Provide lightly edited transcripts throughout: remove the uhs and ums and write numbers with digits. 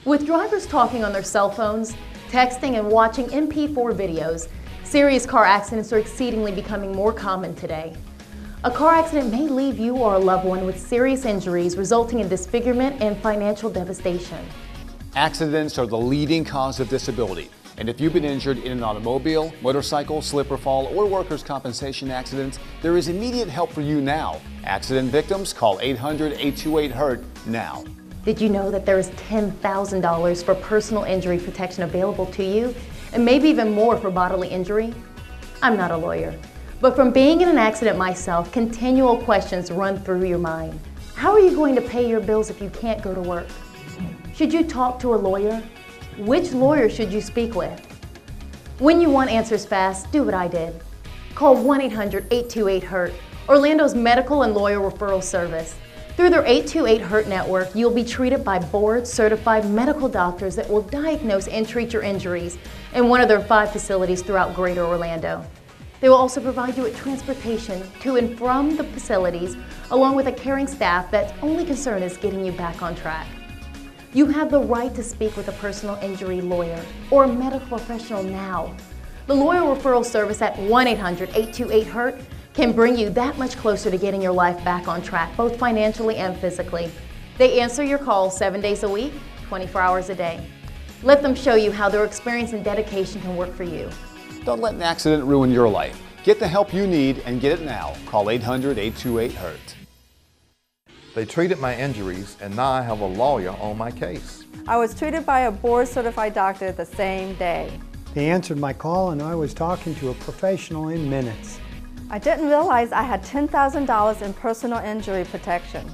With drivers talking on their cell phones, texting, and watching MP4 videos, serious car accidents are exceedingly becoming more common today. A car accident may leave you or a loved one with serious injuries resulting in disfigurement and financial devastation. Accidents are the leading cause of disability, and if you've been injured in an automobile, motorcycle, slip or fall, or workers' compensation accidents, there is immediate help for you now. Accident victims, call 800-828-HURT now. Did you know that there is $10,000 for personal injury protection available to you, and maybe even more for bodily injury? I'm not a lawyer, but from being in an accident myself, continual questions run through your mind. How are you going to pay your bills if you can't go to work? Should you talk to a lawyer? Which lawyer should you speak with? When you want answers fast, do what I did. Call 1-800-828-HURT, Orlando's medical and lawyer referral service. Through their 828-HURT network, you'll be treated by board-certified medical doctors that will diagnose and treat your injuries in one of their 5 facilities throughout Greater Orlando. They will also provide you with transportation to and from the facilities, along with a caring staff that's only concern is getting you back on track. You have the right to speak with a personal injury lawyer or a medical professional now. The Lawyer Referral Service at 1-800-828-HURT can bring you that much closer to getting your life back on track, both financially and physically. They answer your calls 7 days a week, 24 hours a day. Let them show you how their experience and dedication can work for you. Don't let an accident ruin your life. Get the help you need and get it now. Call 800-828-HURT. They treated my injuries, and now I have a lawyer on my case. I was treated by a board-certified doctor the same day. They answered my call and I was talking to a professional in minutes. I didn't realize I had $10,000 in personal injury protection.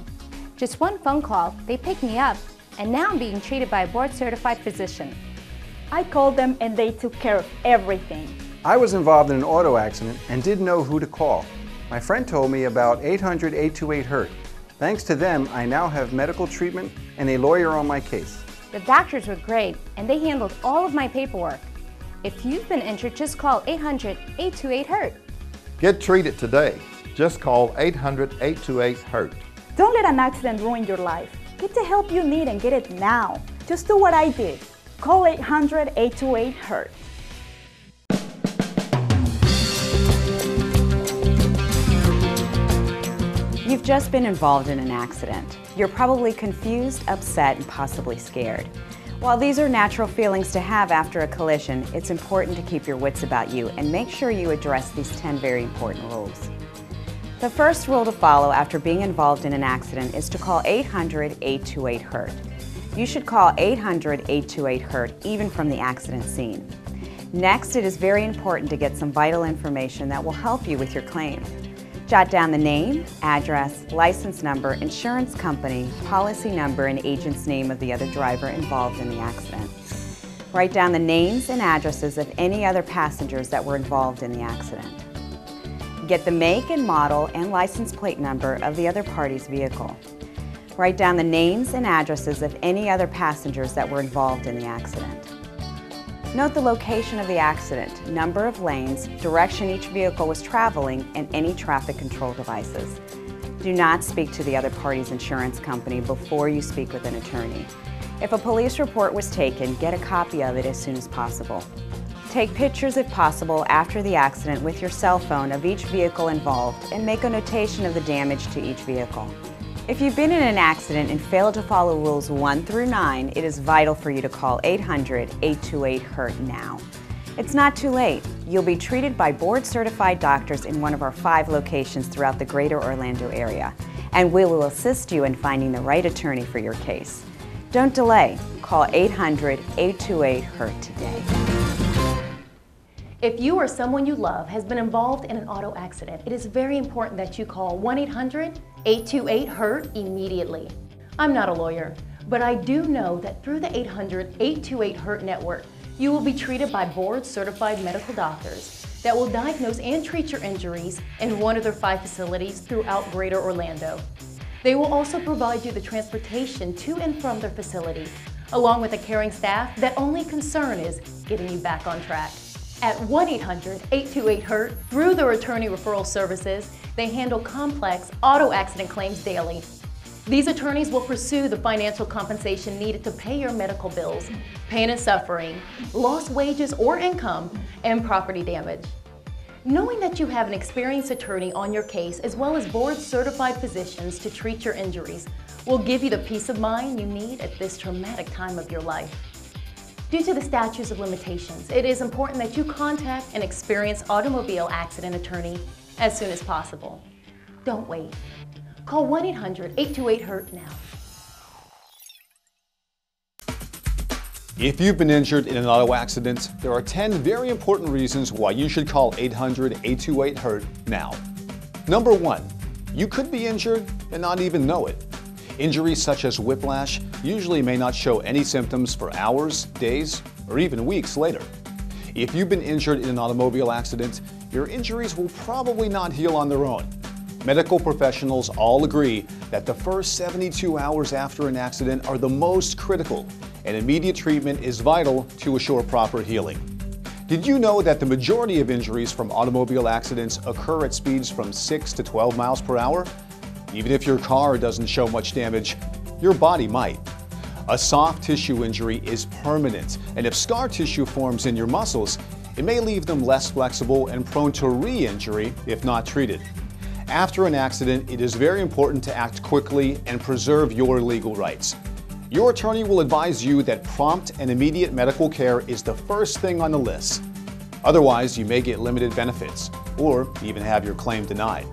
Just one phone call, they picked me up, and now I'm being treated by a board-certified physician. I called them and they took care of everything. I was involved in an auto accident and didn't know who to call. My friend told me about 800-828-HURT. Thanks to them, I now have medical treatment and a lawyer on my case. The doctors were great, and they handled all of my paperwork. If you've been injured, just call 800-828-HURT. Get treated today. Just call 800-828-HURT. Don't let an accident ruin your life. Get the help you need and get it now. Just do what I did. Call 800-828-HURT. You've just been involved in an accident. You're probably confused, upset, and possibly scared. While these are natural feelings to have after a collision, it's important to keep your wits about you and make sure you address these 10 very important rules. The first rule to follow after being involved in an accident is to call 800-828-HURT. You should call 800-828-HURT even from the accident scene. Next, it is very important to get some vital information that will help you with your claim. Jot down the name, address, license number, insurance company, policy number, and agent's name of the other driver involved in the accident. Write down the names and addresses of any other passengers that were involved in the accident. Get the make and model and license plate number of the other party's vehicle. Write down the names and addresses of any other passengers that were involved in the accident. Note the location of the accident, number of lanes, direction each vehicle was traveling, and any traffic control devices. Do not speak to the other party's insurance company before you speak with an attorney. If a police report was taken, get a copy of it as soon as possible. Take pictures if possible after the accident with your cell phone of each vehicle involved and make a notation of the damage to each vehicle. If you've been in an accident and failed to follow rules 1 through 9, it is vital for you to call 800-828-HURT now. It's not too late. You'll be treated by board-certified doctors in one of our 5 locations throughout the Greater Orlando area, and we will assist you in finding the right attorney for your case. Don't delay. Call 800-828-HURT today. If you or someone you love has been involved in an auto accident, it is very important that you call 1-800-828-HURT immediately. I'm not a lawyer, but I do know that through the 800-828-HURT network, you will be treated by board-certified medical doctors that will diagnose and treat your injuries in one of their 5 facilities throughout Greater Orlando. They will also provide you the transportation to and from their facility, along with a caring staff that only concern is getting you back on track. At 1-800-828-HURT, through their attorney referral services, they handle complex auto accident claims daily. These attorneys will pursue the financial compensation needed to pay your medical bills, pain and suffering, lost wages or income, and property damage. Knowing that you have an experienced attorney on your case as well as board-certified physicians to treat your injuries will give you the peace of mind you need at this traumatic time of your life. Due to the statutes of limitations, it is important that you contact an experienced automobile accident attorney as soon as possible. Don't wait. Call 1-800-828-HURT now. If you've been injured in an auto accident, there are 10 very important reasons why you should call 800-828-HURT now. Number 1, you could be injured and not even know it. Injuries such as whiplash usually may not show any symptoms for hours, days, or even weeks later. If you've been injured in an automobile accident, your injuries will probably not heal on their own. Medical professionals all agree that the first 72 hours after an accident are the most critical, and immediate treatment is vital to assure proper healing. Did you know that the majority of injuries from automobile accidents occur at speeds from 6 to 12 miles per hour? Even if your car doesn't show much damage, your body might. A soft tissue injury is permanent, and if scar tissue forms in your muscles, it may leave them less flexible and prone to re-injury if not treated. After an accident, it is very important to act quickly and preserve your legal rights. Your attorney will advise you that prompt and immediate medical care is the first thing on the list. Otherwise, you may get limited benefits or even have your claim denied.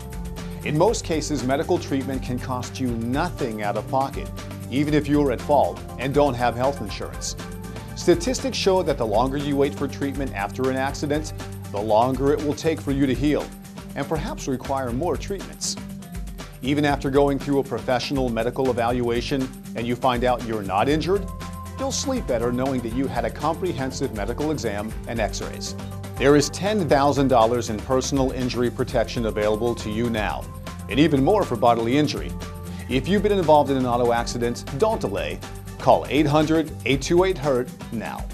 In most cases, medical treatment can cost you nothing out of pocket, even if you're at fault and don't have health insurance. Statistics show that the longer you wait for treatment after an accident, the longer it will take for you to heal and perhaps require more treatments. Even after going through a professional medical evaluation and you find out you're not injured, you'll sleep better knowing that you had a comprehensive medical exam and x-rays. There is $10,000 in personal injury protection available to you now, and even more for bodily injury. If you've been involved in an auto accident, don't delay. Call 800-828-HURT now.